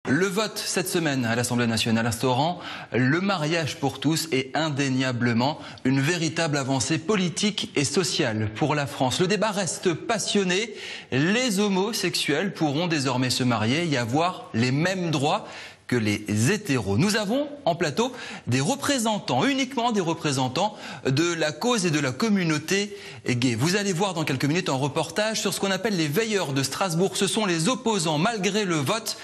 Le vote cette semaine à l'Assemblée nationale instaurant le mariage pour tous est indéniablement une véritable avancée politique et sociale pour la France. Le débat reste passionné. Les homosexuels pourront désormais se marier et avoir les mêmes droits que les hétéros. Nous avons en plateau des représentants, uniquement des représentants de la cause et de la communauté gay. Vous allez voir dans quelques minutes un reportage sur ce qu'on appelle les veilleurs de Strasbourg. Ce sont les opposants, malgré le vote.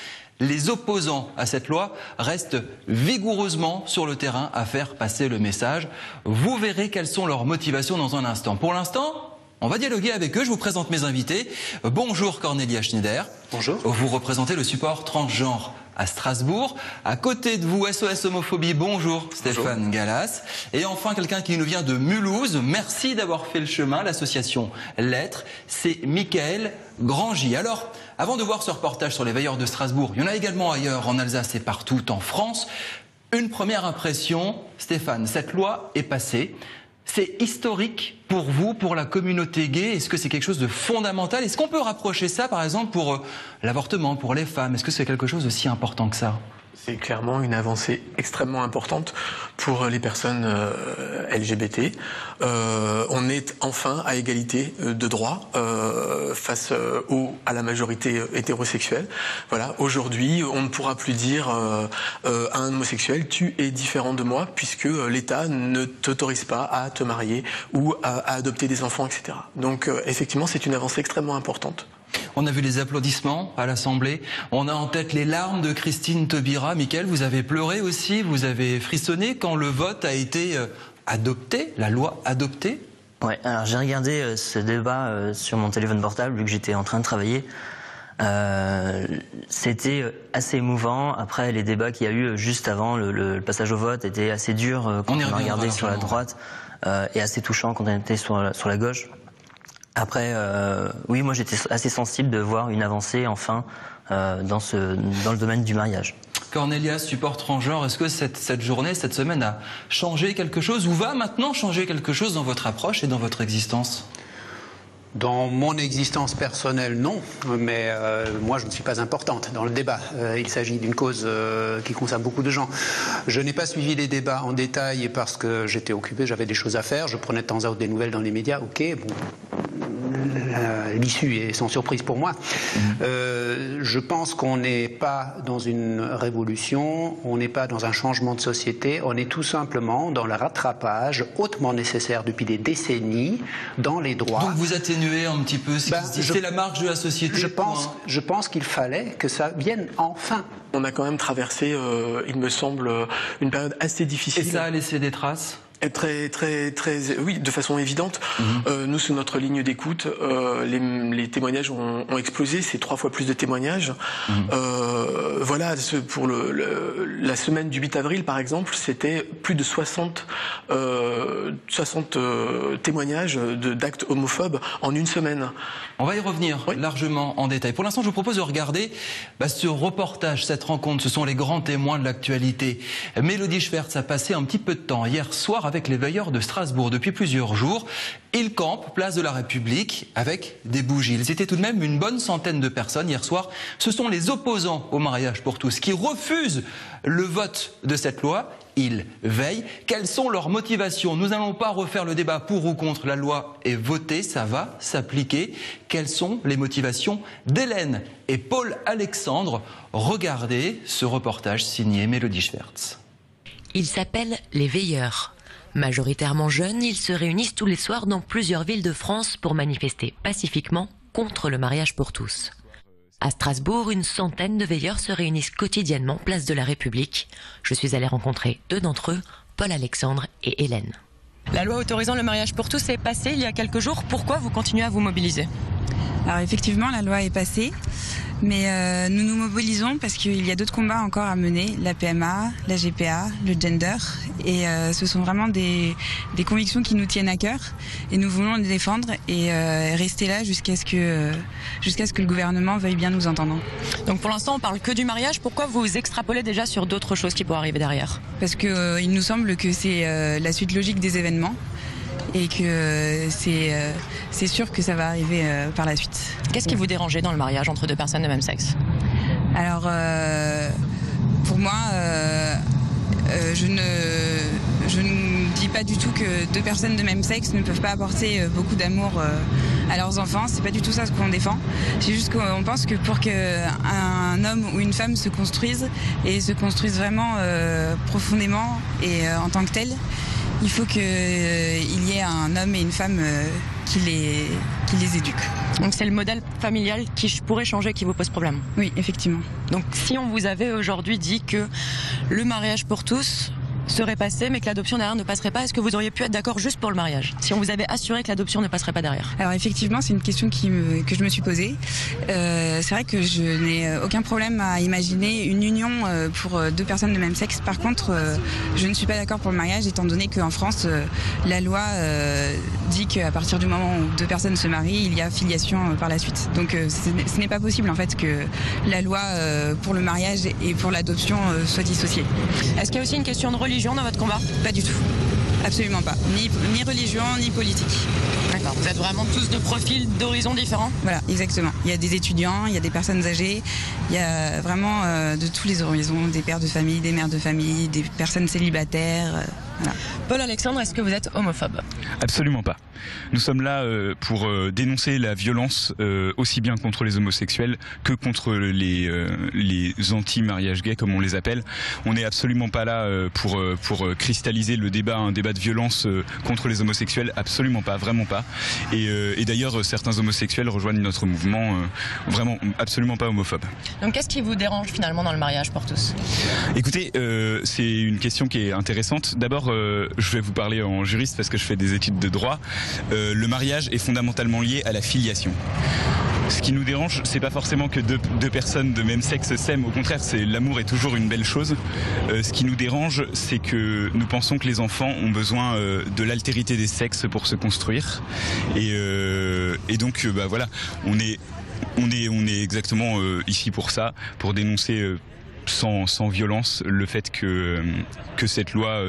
Les opposants à cette loi restent vigoureusement sur le terrain à faire passer le message. Vous verrez quelles sont leurs motivations dans un instant. Pour l'instant, on va dialoguer avec eux. Je vous présente mes invités. Bonjour Cornelia Schneider. Bonjour. Vous représentez le support transgenre à Strasbourg. À côté de vous, SOS Homophobie, bonjour Stéphane Gallas. Et enfin, quelqu'un qui nous vient de Mulhouse. Merci d'avoir fait le chemin, l'association Lettres. C'est Michael Grangy. Alors, avant de voir ce reportage sur les veilleurs de Strasbourg, il y en a également ailleurs, en Alsace et partout en France. Une première impression, Stéphane, cette loi est passée. C'est historique pour vous, pour la communauté gay. Est-ce que c'est quelque chose de fondamental? Est-ce qu'on peut rapprocher ça, par exemple, pour l'avortement, pour les femmes? Est-ce que c'est quelque chose d'aussi important que ça? C'est clairement une avancée extrêmement importante pour les personnes LGBT. On est enfin à égalité de droits face à la majorité hétérosexuelle. Voilà, aujourd'hui, on ne pourra plus dire à un homosexuel « tu es différent de moi » puisque l'État ne t'autorise pas à te marier ou à adopter des enfants, etc. Donc effectivement, c'est une avancée extrêmement importante. On a vu les applaudissements à l'Assemblée. On a en tête les larmes de Christine Taubira. Michael, vous avez pleuré aussi, vous avez frissonné quand le vote a été adopté, la loi adoptée? Ouais, alors j'ai regardé ce débat sur mon téléphone portable vu que j'étais en train de travailler. C'était assez émouvant. Après, les débats qu'il y a eu juste avant le passage au vote étaient assez durs quand on a regardé sur la droite et assez touchant quand on était sur la gauche. Après, oui, moi j'étais assez sensible de voir une avancée enfin dans le domaine du mariage. Cornelia, support transgenre, est-ce que cette journée, cette semaine a changé quelque chose ou va maintenant changer quelque chose dans votre approche et dans votre existence? Dans mon existence personnelle, non, mais moi je ne suis pas importante dans le débat. Il s'agit d'une cause qui concerne beaucoup de gens. Je n'ai pas suivi les débats en détail parce que j'étais occupé, j'avais des choses à faire, je prenais de temps à autre des nouvelles dans les médias, ok, bon, l'issue est sans surprise pour moi. Je pense qu'on n'est pas dans une révolution, on n'est pas dans un changement de société, on est tout simplement dans le rattrapage hautement nécessaire depuis des décennies dans les droits. Donc vous atténuez un petit peu, c'est la marge de la société. Je pense qu'il fallait que ça vienne enfin. On a quand même traversé, il me semble, une période assez difficile. Et ça a laissé des traces? Oui, de façon évidente. Nous, sur notre ligne d'écoute, les témoignages ont explosé. C'est 3 fois plus de témoignages. Voilà, pour la semaine du 8 avril, par exemple, c'était plus de 60 témoignages d'actes homophobes en une semaine. On va y revenir largement en détail. Pour l'instant, je vous propose de regarder ce reportage, cette rencontre. Ce sont les grands témoins de l'actualité. Mélodie Schwertz a passé un petit peu de temps hier soir avec les veilleurs de Strasbourg. Depuis plusieurs jours, ils campent place de la République avec des bougies. Ils étaient tout de même une bonne centaine de personnes hier soir. Ce sont les opposants au mariage pour tous qui refusent le vote de cette loi. Ils veillent. Quelles sont leurs motivations? Nous n'allons pas refaire le débat pour ou contre. La loi est votée, ça va s'appliquer. Quelles sont les motivations d'Hélène et Paul Alexandre? Regardez ce reportage signé Mélodie Schwertz. Ils s'appellent les veilleurs. Majoritairement jeunes, ils se réunissent tous les soirs dans plusieurs villes de France pour manifester pacifiquement contre le mariage pour tous. À Strasbourg, une centaine de veilleurs se réunissent quotidiennement place de la République. Je suis allée rencontrer 2 d'entre eux, Paul Alexandre et Hélène. La loi autorisant le mariage pour tous est passée il y a quelques jours. Pourquoi vous continuez à vous mobiliser? Alors effectivement, la loi est passée, mais nous nous mobilisons parce qu'il y a d'autres combats encore à mener, la PMA, la GPA, le gender, et ce sont vraiment des convictions qui nous tiennent à cœur, et nous voulons les défendre et rester là jusqu'à ce que le gouvernement veuille bien nous entendre. Donc pour l'instant on parle que du mariage, pourquoi vous extrapolez déjà sur d'autres choses qui pourraient arriver derrière? Parce que il nous semble que c'est la suite logique des événements, et que c'est sûr que ça va arriver par la suite. Qu'est-ce qui vous dérangeait dans le mariage entre 2 personnes de même sexe? Alors, pas du tout que deux personnes de même sexe ne peuvent pas apporter beaucoup d'amour à leurs enfants. C'est pas du tout ça ce qu'on défend. C'est juste qu'on pense que pour qu'un homme ou une femme se construise et se construise vraiment profondément et en tant que tel, il faut qu'il y ait un homme et une femme qui les éduquent. Donc c'est le modèle familial qui pourrait changer, qui vous pose problème? Oui, effectivement. Donc si on vous avait aujourd'hui dit que le mariage pour tous serait passé, mais que l'adoption derrière ne passerait pas, est-ce que vous auriez pu être d'accord juste pour le mariage, si on vous avait assuré que l'adoption ne passerait pas derrière? Alors effectivement, c'est une question que je me suis posée. C'est vrai que je n'ai aucun problème à imaginer une union pour deux personnes de même sexe. Par contre, je ne suis pas d'accord pour le mariage, étant donné qu'en France, la loi dit qu'à partir du moment où deux personnes se marient, il y a filiation par la suite. Donc ce n'est pas possible en fait que la loi pour le mariage et pour l'adoption soit dissociée. Est-ce qu'il y a aussi une question de religion dans votre combat? Pas du tout. Absolument pas. Ni religion, ni politique. D'accord. Vous êtes vraiment tous de profils, d'horizons différents? Voilà, exactement. Il y a des étudiants, il y a des personnes âgées, il y a vraiment de tous les horizons, des pères de famille, des mères de famille, des personnes célibataires. Voilà. Paul Alexandre, est-ce que vous êtes homophobe? Absolument pas. Nous sommes là pour dénoncer la violence aussi bien contre les homosexuels que contre les anti-mariages gays, comme on les appelle. On n'est absolument pas là pour cristalliser le débat, un débat de violence contre les homosexuels, absolument pas, vraiment pas. Et d'ailleurs, certains homosexuels rejoignent notre mouvement, vraiment absolument pas homophobe. Donc qu'est-ce qui vous dérange finalement dans le mariage pour tous? Écoutez, c'est une question qui est intéressante. D'abord, je vais vous parler en juriste parce que je fais des études de droit. Le mariage est fondamentalement lié à la filiation. Ce qui nous dérange, c'est pas forcément que deux personnes de même sexe s'aiment. Au contraire, l'amour est toujours une belle chose. Ce qui nous dérange, c'est que nous pensons que les enfants ont besoin de l'altérité des sexes pour se construire. Et donc, voilà, on est exactement ici pour ça, pour dénoncer sans violence le fait que cette loi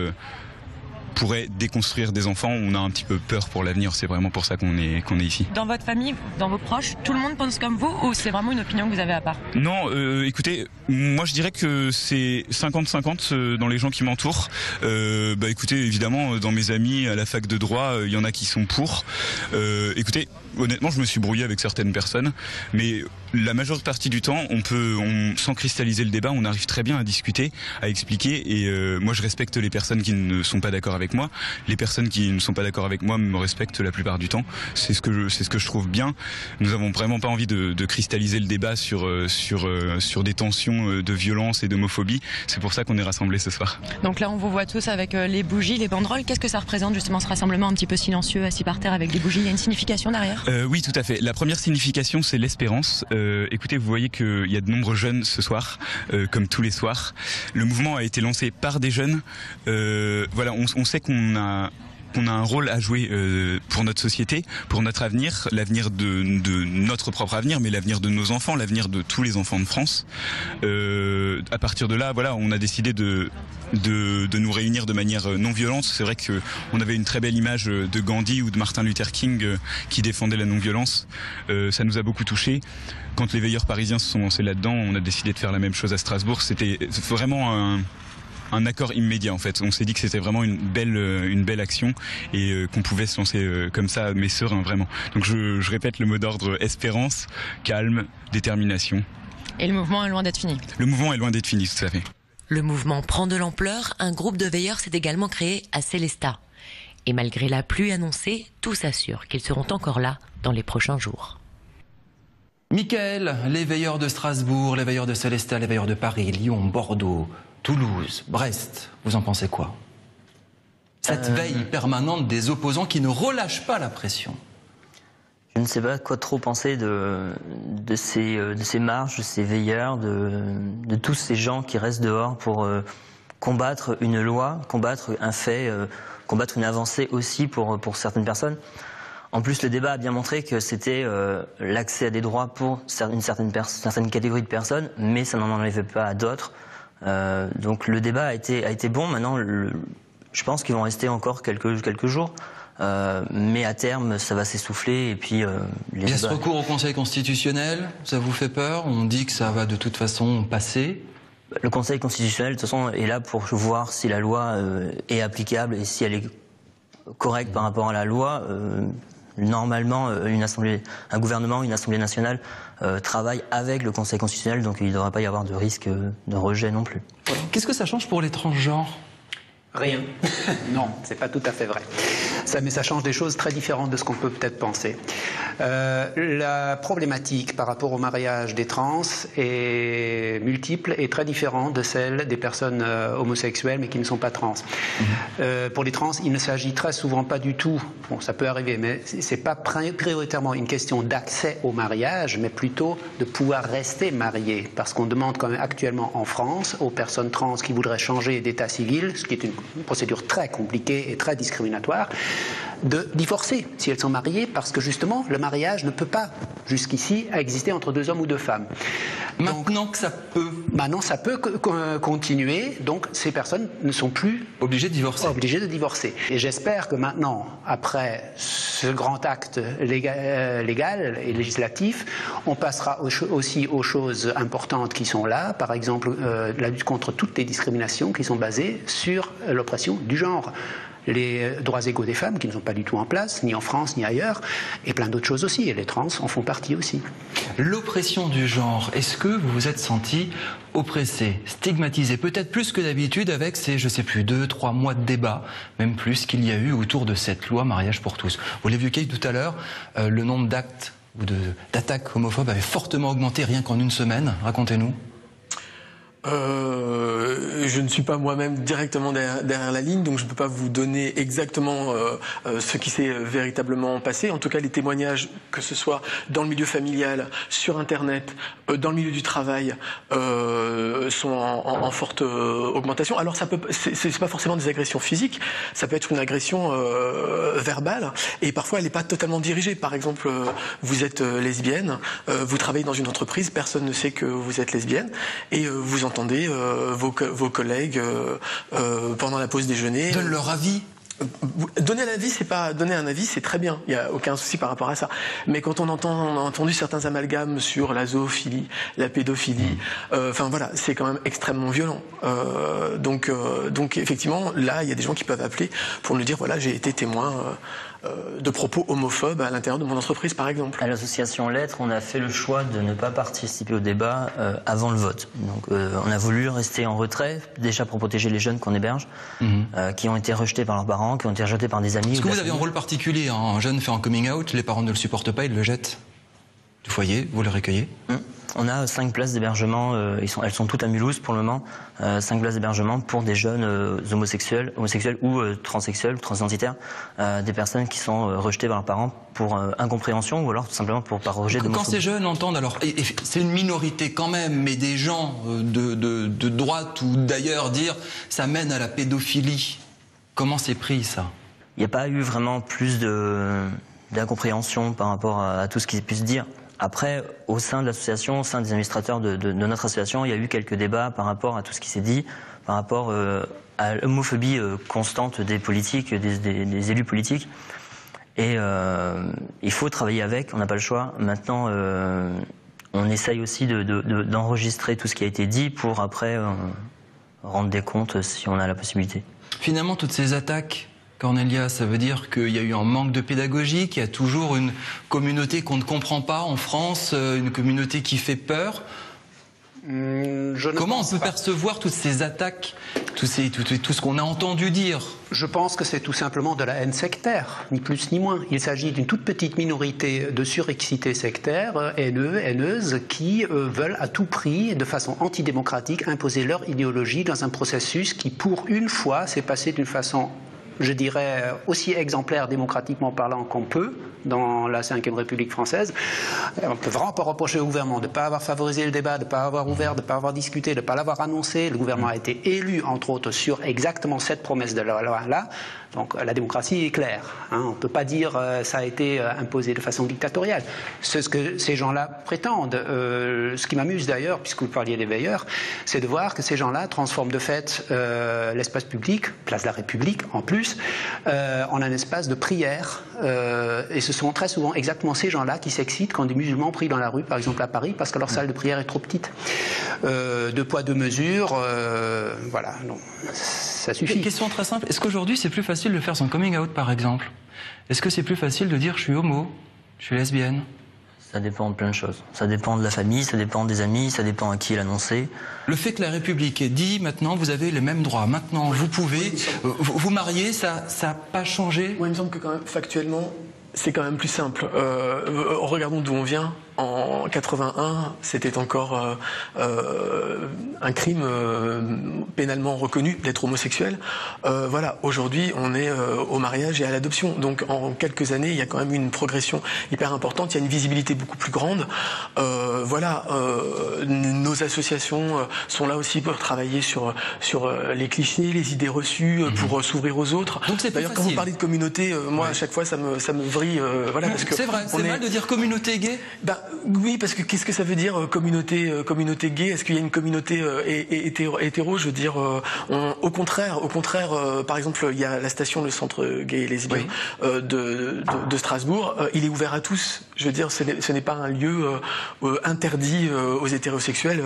pourrait déconstruire des enfants. On a un petit peu peur pour l'avenir, c'est vraiment pour ça qu'on est ici. Dans votre famille, dans vos proches, tout le monde pense comme vous ou c'est vraiment une opinion que vous avez à part? Non, écoutez, moi je dirais que c'est 50-50 dans les gens qui m'entourent. Écoutez, évidemment, dans mes amis à la fac de droit, il y en a qui sont pour. Écoutez, honnêtement, je me suis brouillé avec certaines personnes, mais la majeure partie du temps, sans cristalliser le débat, on arrive très bien à discuter, à expliquer, et moi je respecte les personnes qui ne sont pas d'accord avec moi. Les personnes qui ne sont pas d'accord avec moi me respectent la plupart du temps. C'est ce que je trouve bien. Nous avons vraiment pas envie de cristalliser le débat sur des tensions de violence et d'homophobie. C'est pour ça qu'on est rassemblés ce soir. Donc là, on vous voit tous avec les bougies, les banderoles. Qu'est-ce que ça représente justement ce rassemblement un petit peu silencieux, assis par terre avec des bougies? Il y a une signification derrière? Oui, tout à fait. La première signification, c'est l'espérance. Écoutez, vous voyez qu'il y a de nombreux jeunes ce soir, comme tous les soirs. Le mouvement a été lancé par des jeunes. Voilà, on sait qu'on a un rôle à jouer pour notre société, pour notre avenir, l'avenir de notre propre avenir, mais l'avenir de nos enfants, l'avenir de tous les enfants de France. À partir de là, voilà, on a décidé de nous réunir de manière non violente. C'est vrai qu'on avait une très belle image de Gandhi ou de Martin Luther King qui défendait la non-violence. Ça nous a beaucoup touchés. Quand les veilleurs parisiens se sont lancés là-dedans, on a décidé de faire la même chose à Strasbourg. C'était vraiment un accord immédiat en fait. On s'est dit que c'était vraiment une belle action et qu'on pouvait se lancer comme ça, mais serein vraiment. Donc je répète le mot d'ordre: espérance, calme, détermination. Et le mouvement est loin d'être fini? Le mouvement est loin d'être fini, tout à fait. Le mouvement prend de l'ampleur. Un groupe de veilleurs s'est également créé à Célestat. Et malgré la pluie annoncée, tous assurent qu'ils seront encore là dans les prochains jours. Michael, les veilleurs de Strasbourg, les veilleurs de Célestat, les veilleurs de Paris, Lyon, Bordeaux, Toulouse, Brest, vous en pensez quoi? Cette veille permanente des opposants qui ne relâchent pas la pression. Je ne sais pas quoi trop penser de ces marches, de ces veilleurs, de tous ces gens qui restent dehors pour combattre une loi, combattre un fait, combattre une avancée aussi pour certaines personnes. En plus, le débat a bien montré que c'était l'accès à des droits pour une certaine catégorie de personnes, mais ça n'en enlevait pas à d'autres. Donc le débat a été bon. Maintenant, je pense qu'ils vont rester encore quelques jours. Mais à terme, ça va s'essouffler et puis... Il y a ce recours au Conseil constitutionnel, ça vous fait peur? On dit que ça va de toute façon passer. Le Conseil constitutionnel, de toute façon, est là pour voir si la loi est applicable et si elle est correcte par rapport à la loi. Normalement, un gouvernement, une assemblée nationale travaille avec le Conseil constitutionnel, donc il ne devrait pas y avoir de risque de rejet non plus. Qu'est-ce que ça change pour les transgenres ? Rien. Non, c'est pas tout à fait vrai. Mais ça change des choses très différentes de ce qu'on peut peut-être penser. La problématique par rapport au mariage des trans est multiple et très différente de celle des personnes homosexuelles mais qui ne sont pas trans. Pour les trans, il ne s'agit très souvent pas du tout, bon ça peut arriver, mais c'est pas prioritairement une question d'accès au mariage, mais plutôt de pouvoir rester marié. Parce qu'on demande quand même actuellement en France aux personnes trans qui voudraient changer d'état civil, ce qui est une procédure très compliquée et très discriminatoire, de divorcer si elles sont mariées, parce que justement le mariage ne peut pas jusqu'ici exister entre deux hommes ou deux femmes. Maintenant que ça peut. Maintenant ça peut continuer, donc ces personnes ne sont plus obligées de divorcer. Et j'espère que maintenant, après ce grand acte légal et législatif, on passera aussi aux choses importantes qui sont là, par exemple la lutte contre toutes les discriminations qui sont basées sur l'oppression du genre. Les droits égaux des femmes qui ne sont pas du tout en place, ni en France ni ailleurs, et plein d'autres choses aussi, et les trans en font partie aussi. L'oppression du genre, est-ce que vous vous êtes senti oppressé, stigmatisé, peut-être plus que d'habitude avec ces, 2-3 mois de débat, même plus qu'il y a eu autour de cette loi mariage pour tous. Vous l'évoquiez tout à l'heure, le nombre d'actes ou d'attaques homophobes avait fortement augmenté rien qu'en une semaine. Racontez-nous. Je ne suis pas moi-même directement derrière la ligne, donc je ne peux pas vous donner exactement ce qui s'est véritablement passé. En tout cas, les témoignages, que ce soit dans le milieu familial, sur Internet, dans le milieu du travail, sont en forte augmentation. Alors, c'est pas forcément des agressions physiques, ça peut être une agression verbale, et parfois elle n'est pas totalement dirigée. Par exemple, vous êtes lesbienne, vous travaillez dans une entreprise, personne ne sait que vous êtes lesbienne, et vous entendez vos collègues pendant la pause déjeuner. Donnent leur avis. Donner l'avis, c'est pas donner un avis, c'est très bien. Il y a aucun souci par rapport à ça. Mais quand on a entendu certains amalgames sur la zoophilie, la pédophilie, enfin voilà, c'est quand même extrêmement violent. Donc effectivement, là, il y a des gens qui peuvent appeler pour nous dire voilà, j'ai été témoin de propos homophobes à l'intérieur de mon entreprise, par exemple. À l'association Lettres, on a fait le choix de ne pas participer au débat avant le vote. Donc, on a voulu rester en retrait, déjà pour protéger les jeunes qu'on héberge, qui ont été rejetés par leurs parents, qui ont été rejetés par des amis. Est-ce que vous avez un rôle particulier? Un jeune fait un coming out, les parents ne le supportent pas, ils le jettent du foyer, vous le recueillez? On a 5 places d'hébergement, elles sont toutes à Mulhouse pour le moment, 5 places d'hébergement pour des jeunes homosexuels ou transsexuels ou transidentitaires, des personnes qui sont rejetées par leurs parents pour incompréhension ou alors tout simplement par rejet d'homophobie. Quand ces jeunes entendent, alors c'est une minorité quand même, mais des gens de droite ou d'ailleurs dire ça mène à la pédophilie, comment c'est pris ça? Il n'y a pas eu vraiment plus d'incompréhension par rapport à tout ce qui puisse dire. Après, au sein de l'association, au sein des administrateurs de notre association, il y a eu quelques débats par rapport à tout ce qui s'est dit, par rapport à l'homophobie constante des politiques, des élus politiques. Et il faut travailler avec, on n'a pas le choix. Maintenant, on essaye aussi d'enregistrer tout ce qui a été dit pour après rendre des comptes si on a la possibilité. Finalement, toutes ces attaques, Cornelia, ça veut dire qu'il y a eu un manque de pédagogie, qu'il y a toujours une communauté qu'on ne comprend pas en France, une communauté qui fait peur. Comment on peut percevoir toutes ces attaques, tout ce qu'on a entendu dire? Je pense que c'est tout simplement de la haine sectaire, ni plus ni moins. Il s'agit d'une toute petite minorité de surexcités sectaires, haineuses, qui veulent à tout prix, de façon antidémocratique, imposer leur idéologie dans un processus qui, pour une fois, s'est passé d'une façon, je dirais, aussi exemplaire démocratiquement parlant qu'on peut dans la Ve République française. On ne peut vraiment pas reprocher au gouvernement de ne pas avoir favorisé le débat, de ne pas avoir ouvert, de ne pas avoir discuté, de ne pas l'avoir annoncé. Le gouvernement a été élu, entre autres, sur exactement cette promesse de la loi-là. Donc la démocratie est claire. On ne peut pas dire ça a été imposé de façon dictatoriale. C'est ce que ces gens-là prétendent. Ce qui m'amuse d'ailleurs, puisque vous parliez des veilleurs, c'est de voir que ces gens-là transforment de fait l'espace public, place de la République en plus, plus, en un espace de prière. Et ce sont très souvent exactement ces gens-là qui s'excitent quand des musulmans prient dans la rue, par exemple à Paris, parce que leur salle de prière est trop petite. Deux poids, deux mesures, voilà, non, ça suffit. Une question très simple, est-ce qu'aujourd'hui c'est plus facile de faire son coming out par exemple? Est-ce que c'est plus facile de dire je suis homo, je suis lesbienne? Ça dépend de plein de choses. Ça dépend de la famille, ça dépend des amis, ça dépend à qui l'annoncer. Le fait que la République ait dit maintenant vous avez les mêmes droits, maintenant vous pouvez vous marier, ça n'a pas changé? Moi, il me semble que quand même, factuellement, c'est quand même plus simple. Regardons d'où on vient. En 81, c'était encore un crime pénalement reconnu d'être homosexuel. Voilà, aujourd'hui, on est au mariage et à l'adoption. Donc, en quelques années, il y a quand même une progression hyper importante. Il y a une visibilité beaucoup plus grande. Voilà, nos associations sont là aussi pour travailler sur les clichés, les idées reçues, pour s'ouvrir aux autres. D'ailleurs, quand vous parlez de communauté, moi, à chaque fois, ça me vrille. Voilà, parce que c'est vrai, c'est mal de dire communauté gay. Oui, parce que qu'est-ce que ça veut dire communauté gay? Est-ce qu'il y a une communauté hétéro? Je veux dire, au contraire, par exemple, il y a la station, le centre gay et lesbien de Strasbourg. Il est ouvert à tous. Je veux dire, ce n'est pas un lieu interdit aux hétérosexuels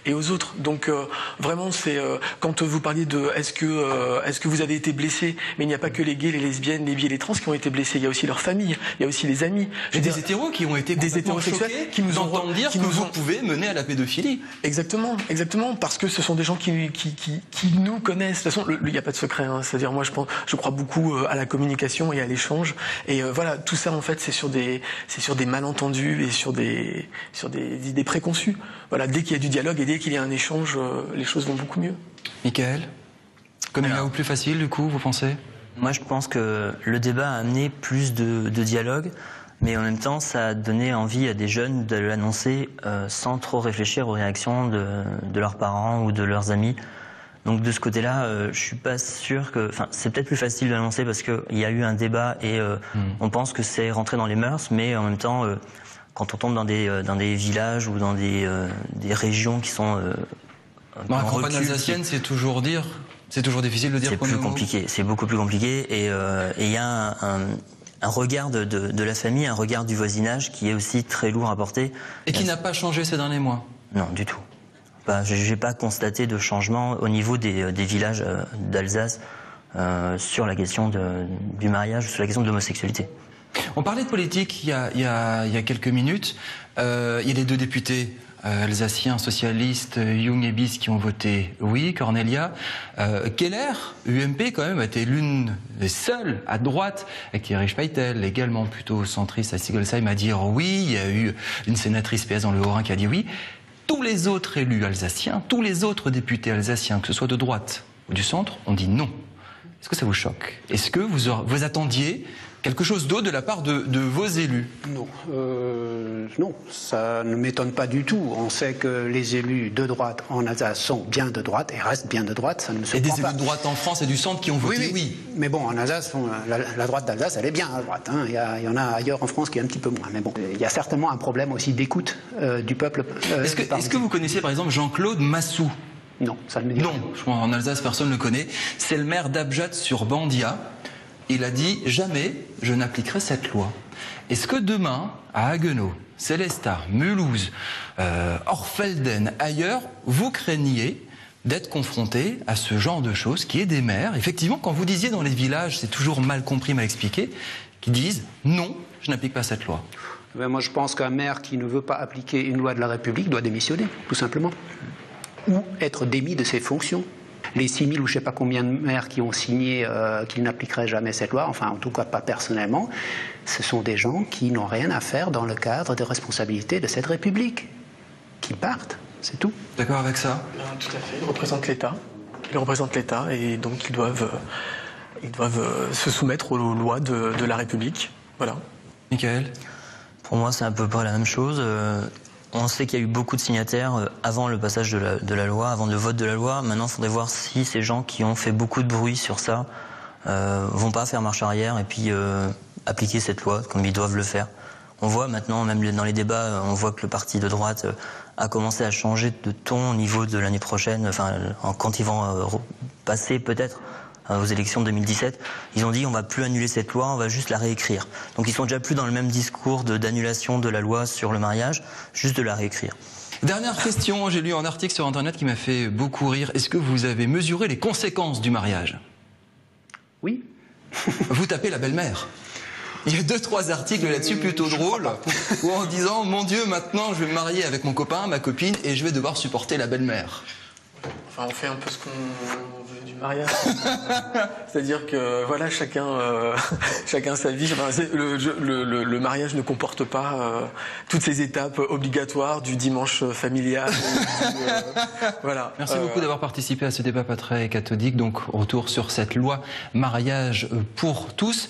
et aux autres. Donc vraiment, c'est quand vous parliez de est-ce que vous avez été blessé? Mais il n'y a pas que les gays, les lesbiennes, les bi et les trans qui ont été blessés. Il y a aussi leur famille, il y a aussi les amis. Et des hétéros qui ont été des hétérosexuels qui nous ont dire que vous pouvez mener à la pédophilie. Exactement, parce que ce sont des gens qui nous connaissent. De toute façon, il n'y a pas de secret. Hein. C'est-à-dire, moi, je crois beaucoup à la communication et à l'échange. Et voilà, tout ça, en fait, c'est sur des malentendus et sur des idées préconçues. Voilà, dès qu'il y a du dialogue et dès qu'il y a un échange, les choses vont beaucoup mieux. Michael, coming out plus facile, du coup, vous pensez? Moi, je pense que le débat a amené plus de dialogue. Mais en même temps, ça a donné envie à des jeunes de l'annoncer sans trop réfléchir aux réactions de leurs parents ou de leurs amis. Donc de ce côté-là, je suis pas sûr que... Enfin, c'est peut-être plus facile de l'annoncer parce qu'il y a eu un débat et on pense que c'est rentré dans les mœurs, mais en même temps, quand on tombe dans des villages ou dans des régions qui sont... Dans la campagne alsacienne, c'est toujours difficile de dire qu'on est homo. C'est plus compliqué, c'est beaucoup plus compliqué et il y a un regard de la famille, un regard du voisinage qui est aussi très lourd à porter. Et qui n'a pas changé ces derniers mois? Non, du tout. Je n'ai pas constaté de changement au niveau des villages d'Alsace sur la question du mariage, sur la question de l'homosexualité. On parlait de politique il y a quelques minutes. Il y a les deux députés alsaciens socialistes, Jung et Bis, qui ont voté oui, Cornelia. Keller, UMP, quand même, a été l'une des seules à droite, avec Erich Peitel, également plutôt centriste à Sigolsheim, à dire oui. Il y a eu une sénatrice PS dans le Haut-Rhin qui a dit oui. Tous les autres élus alsaciens, tous les autres députés alsaciens, que ce soit de droite ou du centre, ont dit non. Est-ce que ça vous choque? Est-ce que vous attendiez quelque chose d'autre de la part de vos élus? Non, non, ça ne m'étonne pas du tout. On sait que les élus de droite en Alsace sont bien de droite et restent bien de droite, ça ne me surprend pas. Et des élus de droite en France et du centre qui ont voté oui. Mais bon, en Alsace, la droite d'Alsace, elle est bien à droite. Hein. Il y en a ailleurs en France qui est un petit peu moins. Mais bon, il y a certainement un problème aussi d'écoute du peuple. Est-ce que vous connaissez par exemple Jean-Claude Massou? Non, ça ne me dit rien. Non, je crois en Alsace, personne ne le connaît. C'est le maire d'Abjad sur Bandia. Il a dit « Jamais je n'appliquerai cette loi ». Est-ce que demain, à Haguenau, Célestat, Mulhouse, Orfelden, ailleurs, vous craignez d'être confronté à ce genre de choses qui est des maires, effectivement, quand vous disiez dans les villages, c'est toujours mal compris, mal expliqué, qui disent « Non, je n'applique pas cette loi ». Moi, je pense qu'un maire qui ne veut pas appliquer une loi de la République doit démissionner, tout simplement. Ou être démis de ses fonctions. Les 6000 ou je ne sais pas combien de maires qui ont signé qu'ils n'appliqueraient jamais cette loi, enfin en tout cas pas personnellement, ce sont des gens qui n'ont rien à faire dans le cadre des responsabilités de cette République. Qui partent, c'est tout. D'accord avec ça? Tout à fait, ils représentent l'État. Ils représentent l'État et donc ils doivent se soumettre aux lois de la République. Voilà. Michael? Pour moi, c'est à peu près la même chose. On sait qu'il y a eu beaucoup de signataires avant le passage de la loi, avant le vote de la loi. Maintenant, il faudrait voir si ces gens qui ont fait beaucoup de bruit sur ça vont pas faire marche arrière et puis appliquer cette loi comme ils doivent le faire. On voit maintenant, même dans les débats, on voit que le parti de droite a commencé à changer de ton au niveau de l'année prochaine, enfin, quand ils vont passer peut-être aux élections de 2017. Ils ont dit on va plus annuler cette loi, on va juste la réécrire. Donc ils sont déjà plus dans le même discours d'annulation de la loi sur le mariage, juste de la réécrire. Dernière question, j'ai lu un article sur Internet qui m'a fait beaucoup rire. Est-ce que vous avez mesuré les conséquences du mariage? Oui. Vous tapez la belle-mère. Il y a 2-3 articles là-dessus plutôt drôles, où en disant, mon Dieu, maintenant je vais me marier avec mon copain, ma copine, et je vais devoir supporter la belle-mère. Enfin, on fait un peu ce qu'on veut du mariage. C'est-à-dire que voilà, chacun sa vie. Enfin, le mariage ne comporte pas toutes ces étapes obligatoires du dimanche familial. Voilà. Merci beaucoup d'avoir participé à ce débat pas très cathodique. Donc, retour sur cette loi mariage pour tous.